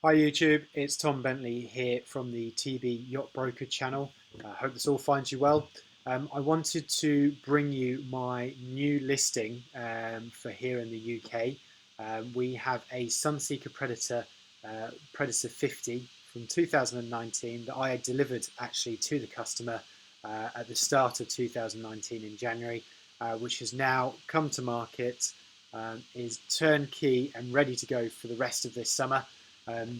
Hi YouTube, it's Tom Bentley here from the TB Yacht Broker channel. I hope this all finds you well. I wanted to bring you my new listing for here in the UK. We have a Sunseeker Predator 50 from 2019 that I had delivered actually to the customer at the start of 2019 in January, which has now come to market, is turnkey and ready to go for the rest of this summer.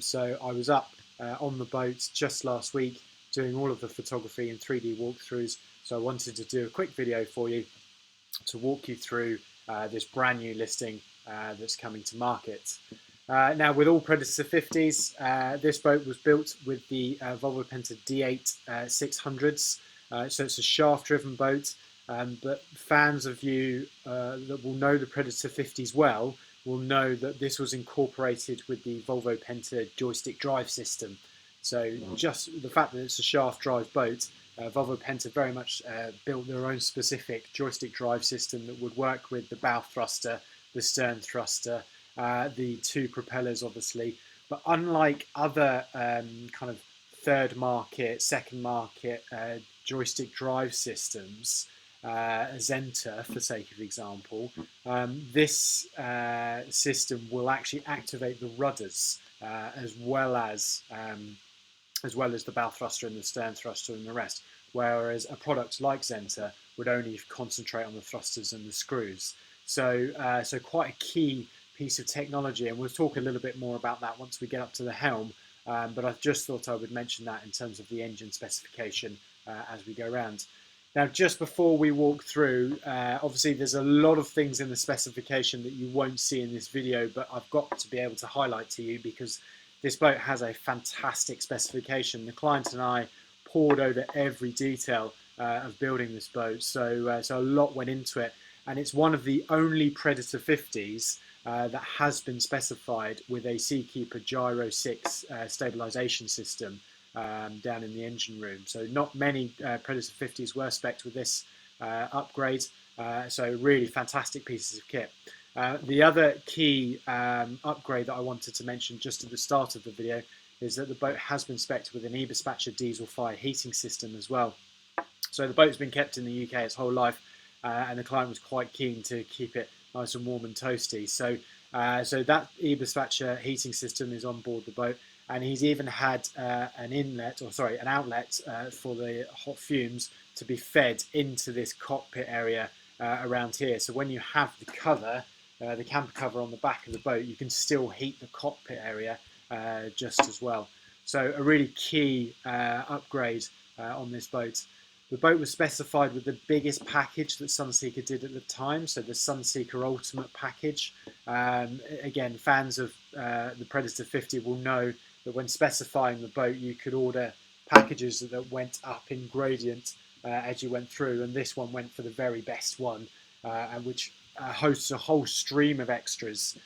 So I was up on the boat just last week doing all of the photography and 3D walkthroughs. So I wanted to do a quick video for you to walk you through this brand new listing that's coming to market. Now, with all Predator 50s, this boat was built with the Volvo Penta D8 600s. So it's a shaft-driven boat, but fans of you that will know the Predator 50s well will know that this was incorporated with the Volvo Penta joystick drive system. So just the fact that it's a shaft drive boat, Volvo Penta very much built their own specific joystick drive system that would work with the bow thruster, the stern thruster, the two propellers obviously. But unlike other kind of third market, second market joystick drive systems, Zenta, for sake of example, this system will actually activate the rudders as well as the bow thruster and the stern thruster and the rest. Whereas a product like Zenta would only concentrate on the thrusters and the screws. So quite a key piece of technology, and we'll talk a little bit more about that once we get up to the helm. But I just thought I would mention that in terms of the engine specification as we go around. Now, just before we walk through, obviously there's a lot of things in the specification that you won't see in this video, but I've got to be able to highlight to you because this boat has a fantastic specification. The client and I pored over every detail of building this boat, so a lot went into it. And it's one of the only Predator 50s that has been specified with a Seakeeper Gyro 6 stabilization system down in the engine room. So not many Predator 50s were spec'd with this upgrade, so really fantastic pieces of kit. The other key upgrade that I wanted to mention just at the start of the video is that the boat has been spec'd with an eBispatcher diesel fire heating system as well. So the boat's been kept in the UK its whole life, and the client was quite keen to keep it nice and warm and toasty. So that eBispatcher heating system is on board the boat. And he's even had an outlet for the hot fumes to be fed into this cockpit area around here. So when you have the cover, the camper cover on the back of the boat, you can still heat the cockpit area just as well. So a really key upgrade on this boat. The boat was specified with the biggest package that Sunseeker did at the time, so the Sunseeker Ultimate package. Again, fans of the Predator 50 will know that when specifying the boat, you could order packages that went up in gradient as you went through, and this one went for the very best one, and which hosts a whole stream of extras,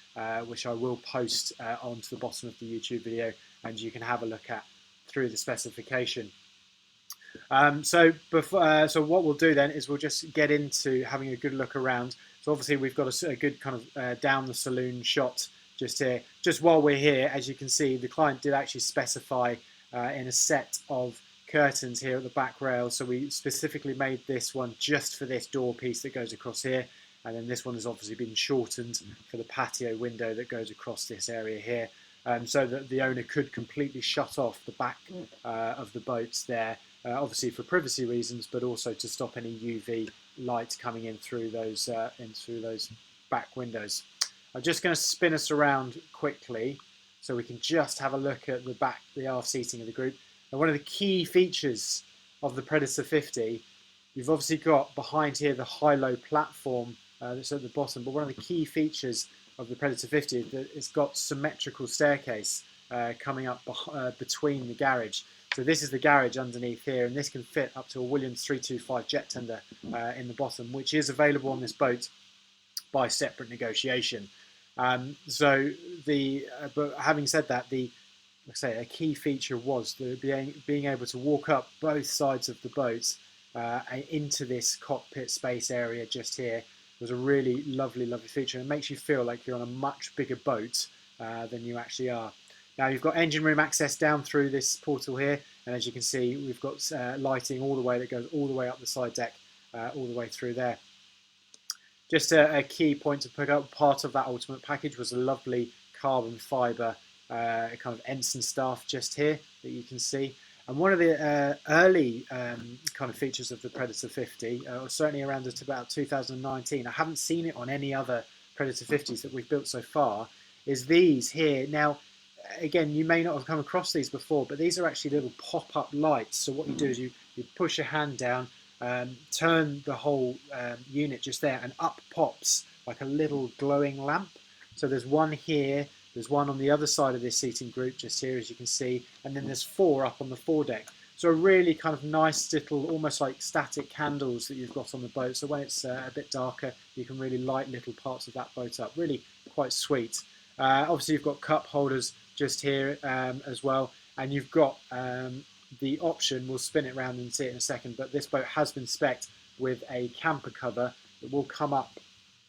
which I will post onto the bottom of the YouTube video, and you can have a look at through the specification. So what we'll do then is we'll just get into having a good look around. So obviously we've got a good kind of down the saloon shot just here. Just while we're here, as you can see, the client did actually specify in a set of curtains here at the back rail. So we specifically made this one just for this door piece that goes across here. And then this one has obviously been shortened for the patio window that goes across this area here. So that the owner could completely shut off the back of the boats there. Obviously for privacy reasons, but also to stop any UV light coming in through those back windows. I'm just going to spin us around quickly so we can just have a look at the aft seating of the group. And one of the key features of the Predator 50, you've obviously got behind here the high-low platform that's at the bottom, but one of the key features of the Predator 50 is that it's got symmetrical staircase coming up between the garage. So this is the garage underneath here, and this can fit up to a Williams 325 jet tender in the bottom, which is available on this boat by separate negotiation. But having said that, a key feature was being able to walk up both sides of the boat into this cockpit space area just here was a really lovely feature. It makes you feel like you're on a much bigger boat than you actually are. Now you've got engine room access down through this portal here, and as you can see, we've got lighting all the way that goes all the way up the side deck, all the way through there. Just a key point to pick up, part of that ultimate package was a lovely carbon fibre kind of ensign staff just here that you can see. And one of the early kind of features of the Predator 50, or certainly around about 2019, I haven't seen it on any other Predator 50s that we've built so far, is these here. Now, again, you may not have come across these before, but these are actually little pop-up lights. So what you do is you push your hand down, turn the whole unit just there, and up pops like a little glowing lamp. So there's one here, there's one on the other side of this seating group just here, as you can see, and then there's 4 up on the foredeck. So a really kind of nice little, almost like static candles that you've got on the boat. So when it's a bit darker, you can really light little parts of that boat up. Really quite sweet. Obviously you've got cup holders just here as well, and you've got the option, we'll spin it around and see it in a second, but this boat has been spec'd with a camper cover that will come up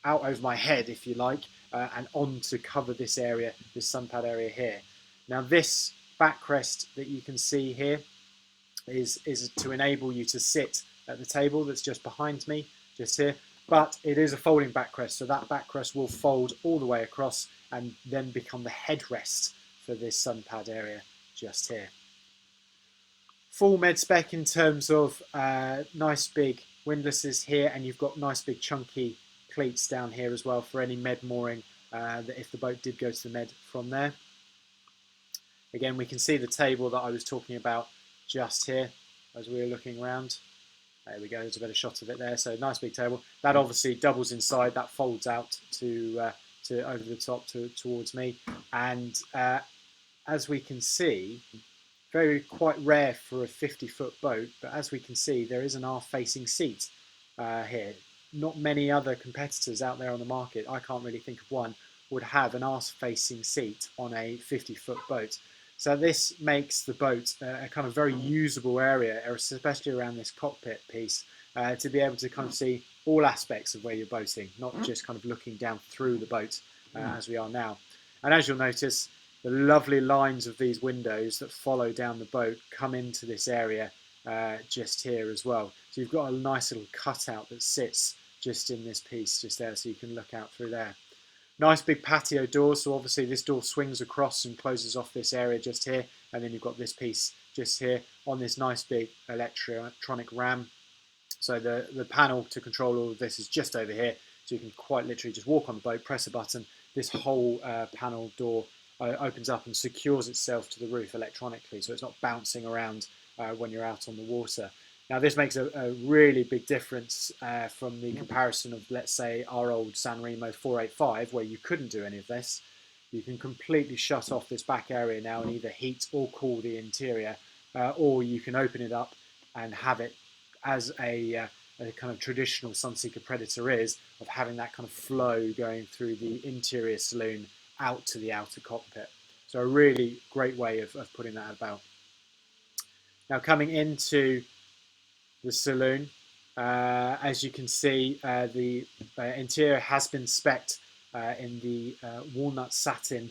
out over my head, if you like, and on to cover this area, this sun pad area here. Now this backrest that you can see here is to enable you to sit at the table that's just behind me, just here, but it is a folding backrest, so that backrest will fold all the way across and then become the headrest for this sun pad area just here. Full med spec in terms of nice big windlasses here, and you've got nice big chunky cleats down here as well for any med mooring that if the boat did go to the med from there. Again, we can see the table that I was talking about just here as we were looking around. There we go, there's a better shot of it there. So nice big table. That obviously doubles inside, that folds out to over the top towards me. And as we can see, quite rare for a 50-foot boat, but as we can see, there is an aft-facing seat here. Not many other competitors out there on the market, I can't really think of one, would have an aft-facing seat on a 50-foot boat. So this makes the boat a kind of very usable area, especially around this cockpit piece, to be able to kind of see all aspects of where you're boating, not just kind of looking down through the boat as we are now. And as you'll notice, the lovely lines of these windows that follow down the boat come into this area just here as well. So you've got a nice little cutout that sits just in this piece just there, so you can look out through there. Nice big patio doors, so obviously this door swings across and closes off this area just here, and then you've got this piece just here on this nice big electronic ram. So the panel to control all of this is just over here, so you can quite literally just walk on the boat, press a button, this whole panel door opens up and secures itself to the roof electronically, so it's not bouncing around when you're out on the water. Now this makes a really big difference from the comparison of, let's say, our old San Remo 485, where you couldn't do any of this. You can completely shut off this back area now and either heat or cool the interior, or you can open it up and have it as a kind of traditional Sunseeker Predator is, of having that kind of flow going through the interior saloon out to the outer cockpit. So a really great way of putting that about. Now coming into the saloon, as you can see, the interior has been spec'd in the walnut satin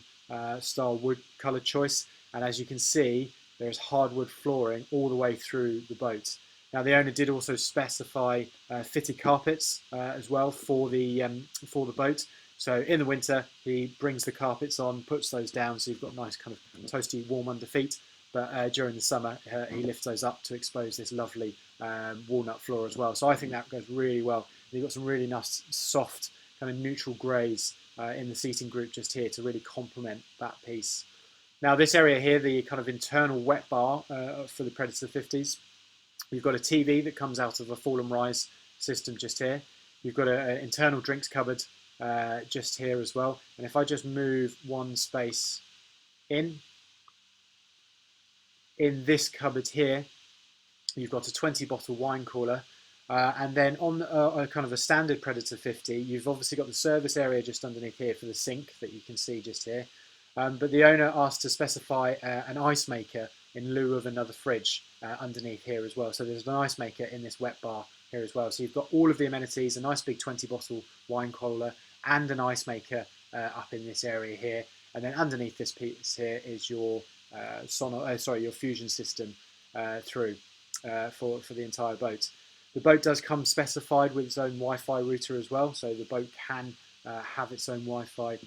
style wood colour choice, and as you can see, there's hardwood flooring all the way through the boat. Now the owner did also specify fitted carpets as well for the boat. So in the winter, he brings the carpets on, puts those down, so you've got nice kind of toasty warm under feet. But during the summer, he lifts those up to expose this lovely walnut floor as well. So I think that goes really well. And you've got some really nice, soft, kind of neutral greys in the seating group just here to really complement that piece. Now this area here, the kind of internal wet bar for the Predator 50s, you've got a TV that comes out of a fall and rise system just here. You've got an internal drinks cupboard just here as well. And if I just move one space in this cupboard here, you've got a 20-bottle wine cooler. And then on a kind of a standard Predator 50, you've obviously got the service area just underneath here for the sink that you can see just here. But the owner asked to specify an ice maker in lieu of another fridge underneath here as well. So there's an ice maker in this wet bar here as well. So you've got all of the amenities, a nice big 20-bottle wine cooler and an ice maker up in this area here. and then underneath this piece here is your your fusion system through for the entire boat. The boat does come specified with its own Wi-Fi router as well, so the boat can have its own Wi-Fi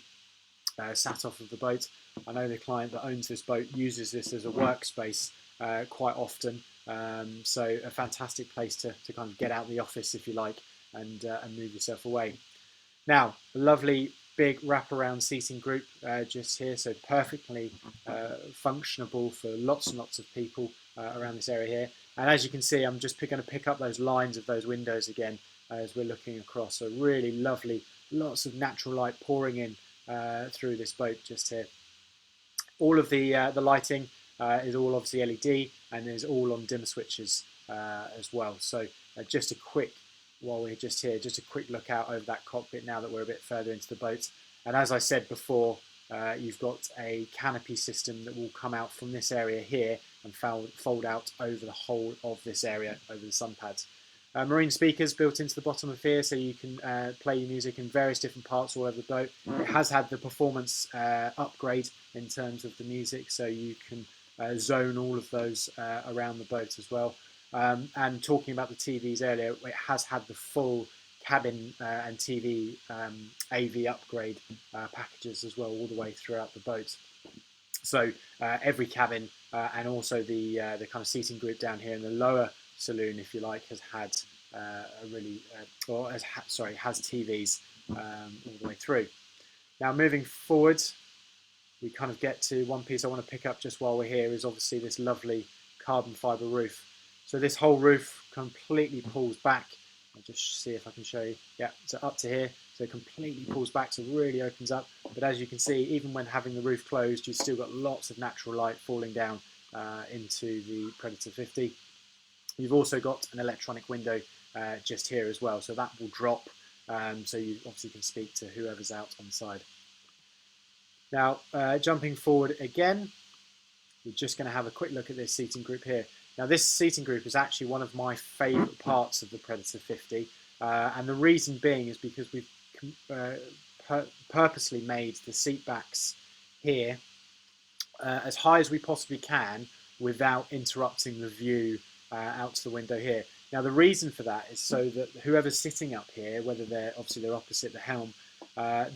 sat off of the boat. I know the client that owns this boat uses this as a workspace quite often, so a fantastic place to kind of get out of the office, if you like, and move yourself away. Now, a lovely big wraparound seating group just here, so perfectly functionable for lots and lots of people around this area here. And as you can see, I'm just going to pick up those lines of those windows again as we're looking across. So really lovely, lots of natural light pouring in through this boat just here. All of the lighting is all obviously LED, and is all on dimmer switches as well. So just a quick, while we're just here, just a quick look out over that cockpit now that we're a bit further into the boat. And as I said before, you've got a canopy system that will come out from this area here and fold out over the whole of this area, over the sun pads. Marine speakers built into the bottom of here, so you can play your music in various different parts all over the boat. It has had the performance upgrade in terms of the music, so you can zone all of those around the boat as well. And talking about the TVs earlier, it has had the full cabin and TV AV upgrade packages as well, all the way throughout the boat. So every cabin and also the kind of seating group down here in the lower saloon, if you like, has had has TVs all the way through. Now moving forward, we kind of get to one piece I want to pick up just while we're here is obviously this lovely carbon fibre roof. So this whole roof completely pulls back. I'll just see if I can show you. Yeah, so up to here, so it completely pulls back, so it really opens up. But as you can see, even when having the roof closed, you've still got lots of natural light falling down into the Predator 50. You've also got an electronic window just here as well, so that will drop, so you obviously can speak to whoever's out on the side. Now, jumping forward again, we're just going to have a quick look at this seating group here. Now, this seating group is actually one of my favourite parts of the Predator 50, and the reason being is because we've purposely made the seat backs here as high as we possibly can without interrupting the view out to the window here. Now, the reason for that is so that whoever's sitting up here, whether they're opposite the helm,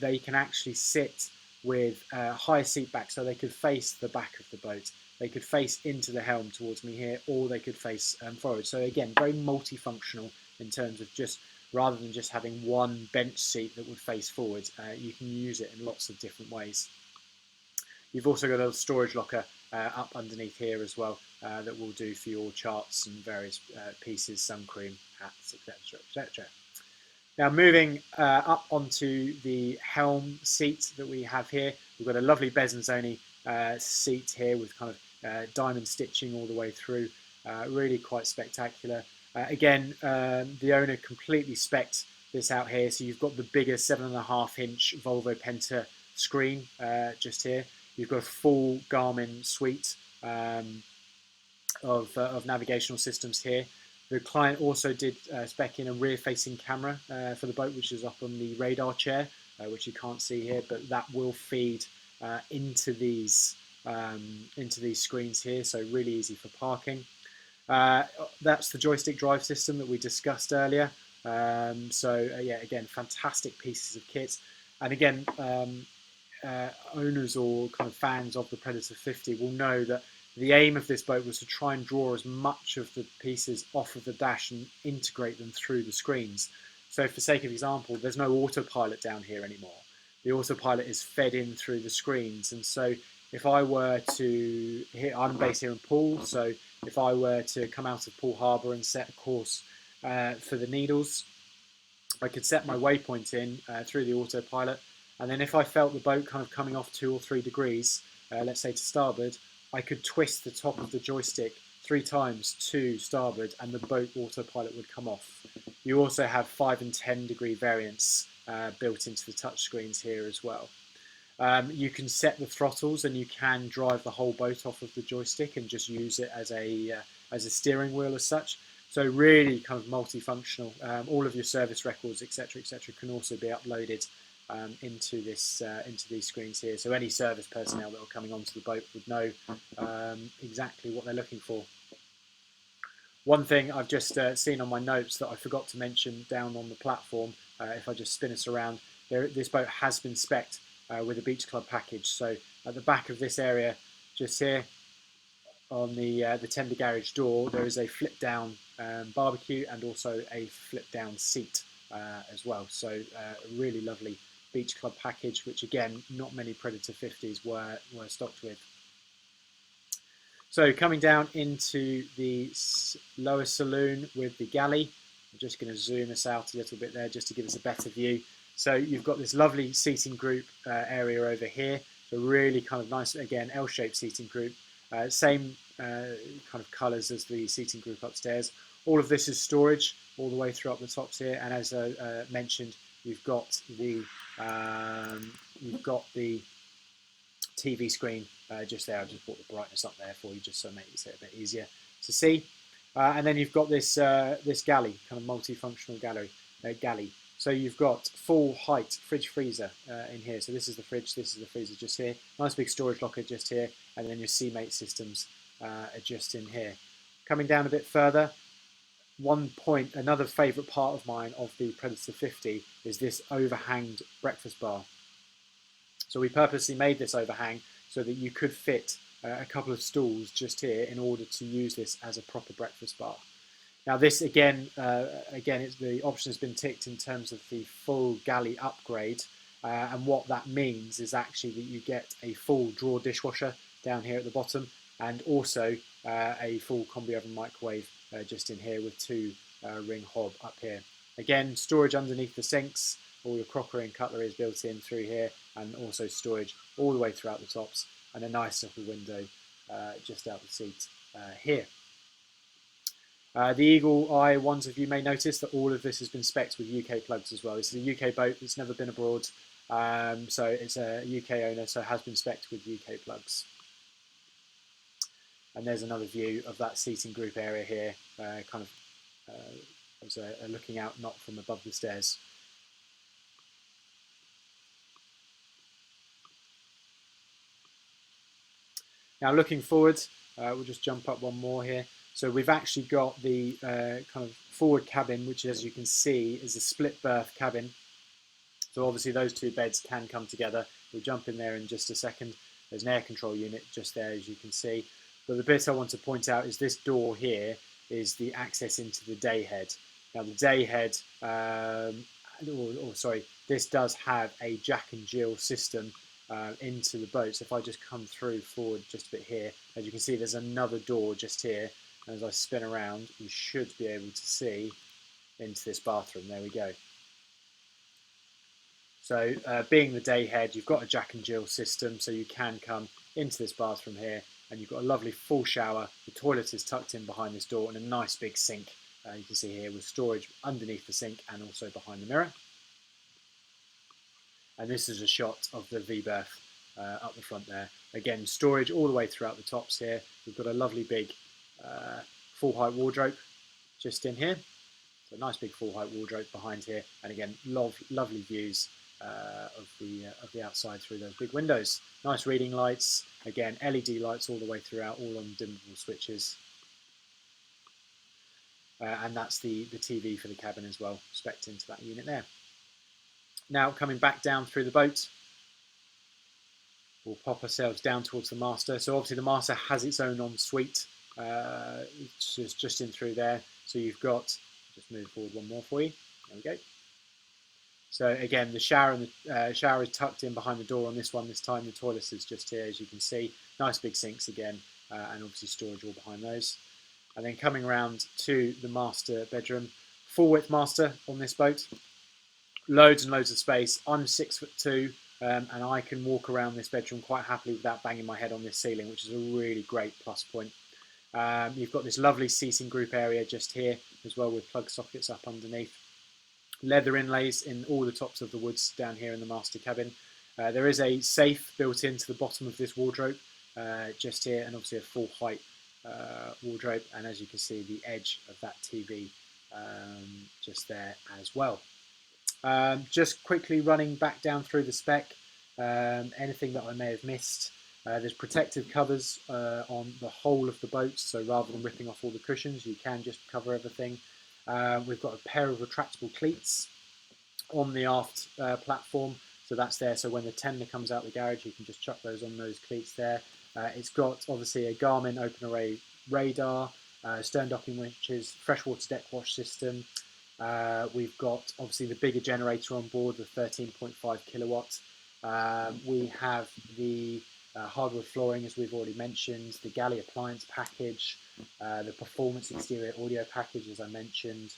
they can actually sit with higher seat back, so they could face the back of the boat. They could face into the helm towards me here, or they could face forward. So again, very multifunctional in terms of just, rather than just having one bench seat that would face forward, you can use it in lots of different ways. You've also got a storage locker up underneath here as well that will do for your charts and various pieces, sun cream, hats, etc., etc. Now moving up onto the helm seat that we have here, we've got a lovely Bezanzoni seat here with kind of diamond stitching all the way through, really quite spectacular. Again, the owner completely spec'd this out here, so you've got the bigger 7.5-inch Volvo Penta screen just here. You've got a full Garmin suite of navigational systems here. The client also did spec in a rear-facing camera for the boat, which is up on the radar chair, which you can't see here, but that will feed into these screens here, so really easy for parking. That's the joystick drive system that we discussed earlier. Yeah, again, fantastic pieces of kit, and again, owners or kind of fans of the Predator 50 will know that the aim of this boat was to try and draw as much of the pieces off of the dash and integrate them through the screens. So for sake of example, there's no autopilot down here anymore. The autopilot is fed in through the screens, and so if I were to, I'm based here in Poole, so if I were to come out of Poole Harbour and set a course for the Needles, I could set my waypoint in through the autopilot, and then if I felt the boat kind of coming off 2 or 3 degrees, let's say to starboard, I could twist the top of the joystick 3 times to starboard and the boat autopilot would come off. You also have 5 and 10 degree variants built into the touch screens here as well. You can set the throttles and you can drive the whole boat off of the joystick and just use it as a steering wheel as such. So really kind of multifunctional. All of your service records, etc., can also be uploaded into these screens here. So any service personnel that are coming onto the boat would know exactly what they're looking for. One thing I've just seen on my notes that I forgot to mention down on the platform, if I just spin us around, this boat has been spec'd with a beach club package. So at the back of this area, just here on the tender garage door, there is a flip down barbecue and also a flip down seat as well. So a really lovely beach club package, which again, not many Predator 50s were stocked with. So coming down into the lower saloon with the galley, I'm just going to zoom us out a little bit there just to give us a better view. So you've got this lovely seating group area over here. So really kind of nice, again, L-shaped seating group. Same kind of colours as the seating group upstairs. All of this is storage all the way through up the tops here. And as I mentioned, you've got the TV screen just there. I just brought the brightness up there for you just so it makes it a bit easier to see. And then you've got this this galley, kind of multifunctional galley. So you've got full height fridge freezer in here. So this is the fridge, this is the freezer just here. Nice big storage locker just here, and then your CMate systems are just in here. Coming down a bit further, another favourite part of mine of the Predator 50 is this overhanged breakfast bar. So we purposely made this overhang so that you could fit a couple of stools just here in order to use this as a proper breakfast bar. Now this again, the option has been ticked in terms of the full galley upgrade, and what that means is actually that you get a full drawer dishwasher down here at the bottom, and also a full combi oven microwave just in here with two ring hob up here. Again, storage underneath the sinks. All your crockery and cutlery is built in through here, and also storage all the way throughout the tops, and a nice little window just out the seat here. The Eagle Eye ones of you may notice that all of this has been spec'd with UK plugs as well. This is a UK boat, it's never been abroad, so it's a UK owner, so it has been spec'd with UK plugs. And there's another view of that seating group area here, kind of as a looking out, not from above the stairs. Now looking forward, we'll just jump up one more here. So we've actually got the kind of forward cabin, which as you can see is a split berth cabin. So obviously those two beds can come together. We'll jump in there in just a second. There's an air control unit just there, as you can see. But the bit I want to point out is this door here is the access into the day head. Now the day head, this does have a Jack and Jill system into the boat. So if I just come through forward just a bit here, as you can see, there's another door just here. And as I spin around, you should be able to see into this bathroom. There we go. So being the day head, you've got a Jack and Jill system, so you can come into this bathroom here, and you've got a lovely full shower. The toilet is tucked in behind this door, and a nice big sink. You can see here with storage underneath the sink and also behind the mirror. And this is a shot of the V-berth up the front there. Again, storage all the way throughout the tops here. We've got a lovely big full height wardrobe just in here. So a nice big full height wardrobe behind here, and again, lovely views of the outside through those big windows. Nice reading lights. Again, LED lights all the way throughout, all on dimmable switches. And that's the TV for the cabin as well, spec'd into that unit there. Now coming back down through the boat, we'll pop ourselves down towards the master. So obviously the master has its own ensuite, just in through there. So you've got, just move forward one more for you. There we go. So again, the shower and the shower is tucked in behind the door on this one. This time the toilet is just here, as you can see. Nice big sinks again, and obviously storage all behind those. And then coming around to the master bedroom, full width master on this boat. Loads and loads of space. I'm 6'2", and I can walk around this bedroom quite happily without banging my head on this ceiling, which is a really great plus point. You've got this lovely seating group area just here as well, with plug sockets up underneath. Leather inlays in all the tops of the woods down here in the master cabin. There is a safe built into the bottom of this wardrobe just here, and obviously a full height wardrobe, and as you can see, the edge of that TV just there as well. Just quickly running back down through the spec, anything that I may have missed. There's protective covers on the whole of the boat, so rather than ripping off all the cushions, you can just cover everything. We've got a pair of retractable cleats on the aft platform, so that's there, so when the tender comes out the garage you can just chuck those on those cleats there. It's got obviously a Garmin open array radar, stern docking winches, freshwater deck wash system. We've got obviously the bigger generator on board, the 13.5 kilowatt. We have the hardwood flooring, as we've already mentioned, the galley appliance package, the performance exterior audio package, as I mentioned,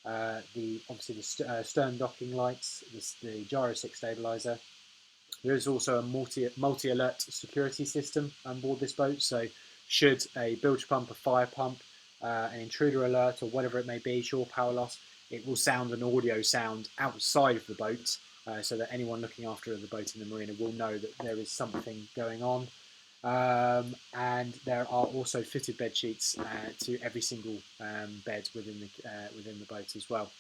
obviously the stern docking lights, the gyro 6 stabilizer. There is also a multi-alert security system on board this boat, so should a bilge pump, a fire pump, an intruder alert, or whatever it may be, shore power loss, it will sound an audio sound outside of the boat, so that anyone looking after the boat in the marina will know that there is something going on. And there are also fitted bed sheets to every single bed within the boat as well.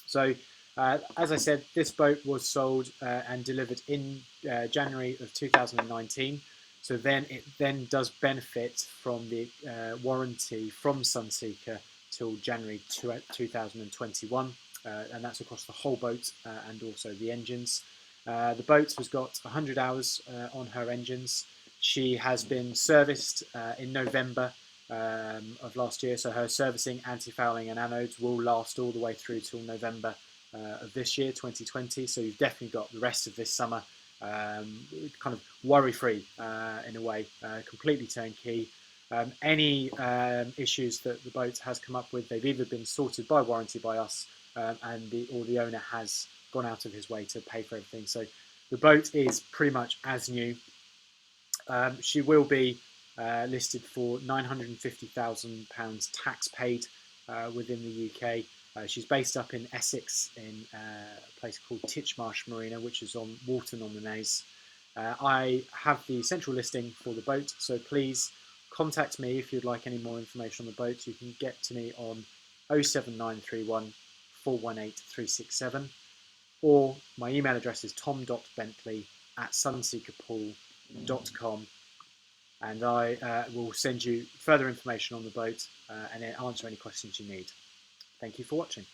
So, as I said, this boat was sold and delivered in January of 2019. So then it does benefit from the warranty from Sunseeker till January 2021, and that's across the whole boat and also the engines. The boat has got 100 hours on her engines. She has been serviced in November of last year, so her servicing, anti-fouling and anodes will last all the way through till November of this year, 2020. So you've definitely got the rest of this summer kind of worry-free in a way, completely turnkey. Any issues that the boat has come up with, they've either been sorted by warranty by us, or the owner has gone out of his way to pay for everything. So the boat is pretty much as new. She will be listed for £950,000 tax paid within the UK. She's based up in Essex in a place called Titchmarsh Marina, which is on Walton on the Naze. I have the central listing for the boat, so please contact me if you'd like any more information on the boat. You can get to me on 07931 418 367, or my email address is tom.bentley@sunseekerpool.com, and I will send you further information on the boat and answer any questions you need. Thank you for watching.